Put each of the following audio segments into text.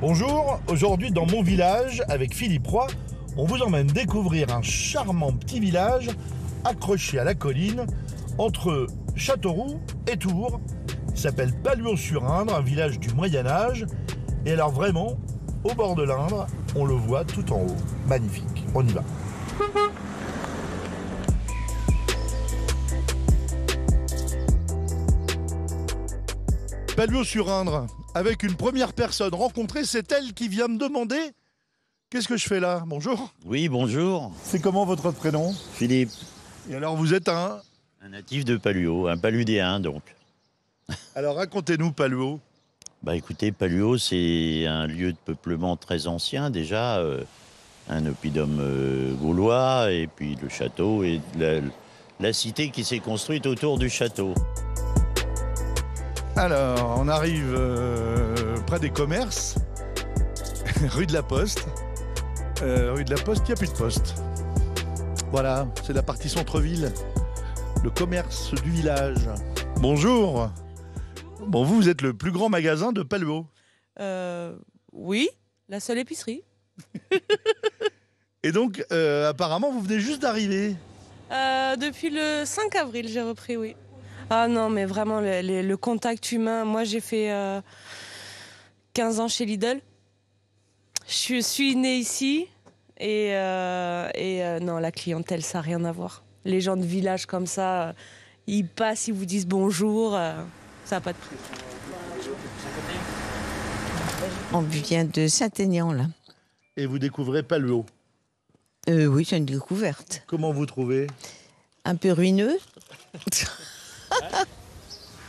Bonjour, aujourd'hui dans mon village, avec Philippe Roy, on vous emmène découvrir un charmant petit village accroché à la colline entre Châteauroux et Tours. Il s'appelle Palluau-sur-Indre, un village du Moyen-Âge. Et alors vraiment, au bord de l'Indre, on le voit tout en haut. Magnifique, on y va. Palluau-sur-Indre, avec une première personne rencontrée, c'est elle qui vient me demander qu'est-ce que je fais là. Bonjour. Oui, bonjour. C'est comment votre prénom? Philippe. Et alors vous êtes un Natif de Palluau, un paludéen donc. Alors racontez-nous Palluau. Bah écoutez, Palluau c'est un lieu de peuplement très ancien déjà, un oppidum gaulois et puis le château et la cité qui s'est construite autour du château. Alors on arrive près des commerces, rue de la Poste. Rue de la Poste, il n'y a plus de poste. Voilà, c'est la partie centre-ville, le commerce du village. Bonjour. Bon, vous êtes le plus grand magasin de Palluau. Oui, la seule épicerie. Et donc, apparemment, vous venez juste d'arriver. Depuis le 5 avril, j'ai repris, oui. Ah non, mais vraiment, le contact humain. Moi, j'ai fait 15 ans chez Lidl. Je suis née ici. Et non, la clientèle, ça n'a rien à voir. Les gens de village comme ça, ils passent, ils vous disent bonjour. Ça n'a pas de prix. On vient de Saint-Aignan, là. Et vous découvrez Palluau. Oui, c'est une découverte. Comment vous trouvez? Un peu ruineux.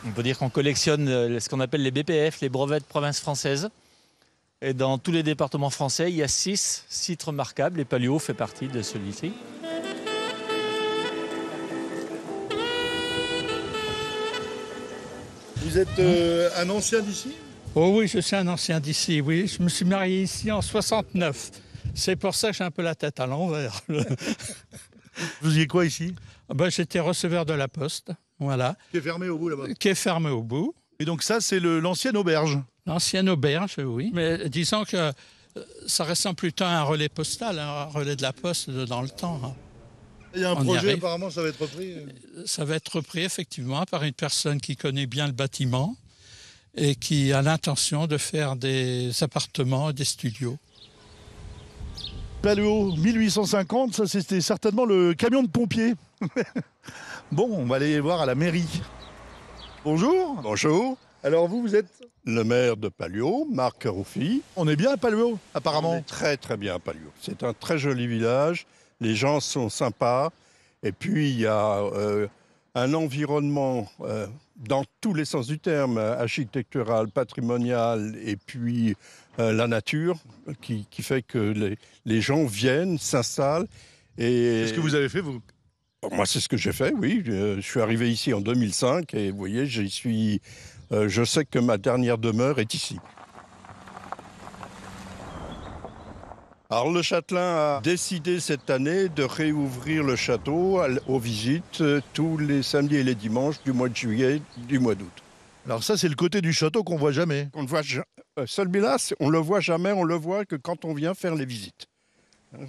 On peut dire qu'on collectionne ce qu'on appelle les BPF, les brevets de province française. Et dans tous les départements français, il y a 6 sites remarquables et Palluau fait partie de celui-ci. Vous êtes un ancien d'ici? Oh oui, je suis un ancien d'ici, oui. Je me suis marié ici en 69. C'est pour ça que j'ai un peu la tête à l'envers. Vous faisiez quoi ici? J'étais receveur de la Poste, voilà. Qui est fermé au bout là-bas. Qui est fermé au bout. Et donc ça, c'est l'ancienne auberge. L'ancienne auberge, oui. Mais disons que ça ressemble plutôt à un relais postal, un relais de la Poste dans le temps. Il y a un projet, apparemment, ça va être repris. Ça va être repris, effectivement, par une personne qui connaît bien le bâtiment et qui a l'intention de faire des appartements, des studios. Palluau, 1850, ça c'était certainement le camion de pompiers. Bon, on va aller voir à la mairie. Bonjour. Bonjour. Alors vous êtes? Le maire de Palluau, Marc Rouffy. On est bien à Palluau, apparemment. On est très très bien à Palluau. C'est un très joli village, les gens sont sympas. Et puis il y a un environnement dans tous les sens du terme, architectural, patrimonial et puis la nature qui fait que les gens viennent, s'installent. C'est ce que vous avez fait, vous? Moi, c'est ce que j'ai fait, oui. Je suis arrivé ici en 2005 et vous voyez, j'y suis. Je sais que ma dernière demeure est ici. Alors, le châtelain a décidé cette année de réouvrir le château aux visites tous les samedis et les dimanches du mois de juillet, du mois d'août. Alors ça, c'est le côté du château qu'on voit jamais. On ne voit celui-là, on le voit jamais, on le voit que quand on vient faire les visites.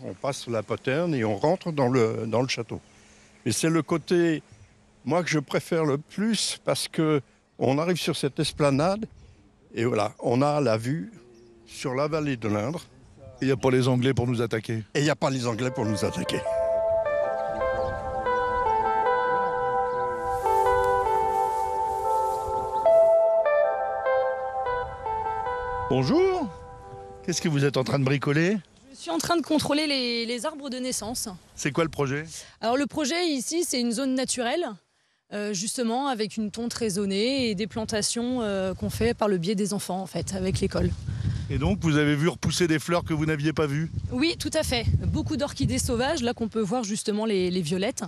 On passe la poterne et on rentre dans le château. Et c'est le côté, moi, que je préfère le plus parce que on arrive sur cette esplanade et voilà, on a la vue sur la vallée de l'Indre. Il n'y a pas les Anglais pour nous attaquer. Et il n'y a pas les Anglais pour nous attaquer. Bonjour. Qu'est-ce que vous êtes en train de bricoler? Je suis en train de contrôler les arbres de naissance. C'est quoi le projet? Alors le projet ici, c'est une zone naturelle, justement avec une tonte raisonnée et des plantations qu'on fait par le biais des enfants en fait, avec l'école. Et donc vous avez vu repousser des fleurs que vous n'aviez pas vues? Oui, tout à fait. Beaucoup d'orchidées sauvages, là qu'on peut voir justement les violettes.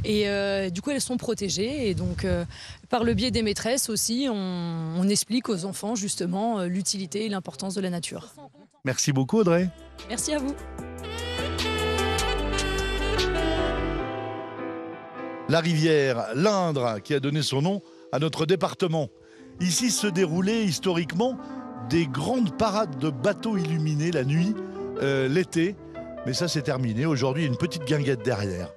Et du coup elles sont protégées et donc par le biais des maîtresses aussi, on explique aux enfants justement l'utilité et l'importance de la nature. Merci beaucoup Audrey. Merci à vous. La rivière, l'Indre, qui a donné son nom à notre département. Ici se déroulaient historiquement des grandes parades de bateaux illuminés la nuit, l'été. Mais ça, c'est terminé. Aujourd'hui, il y a une petite guinguette derrière.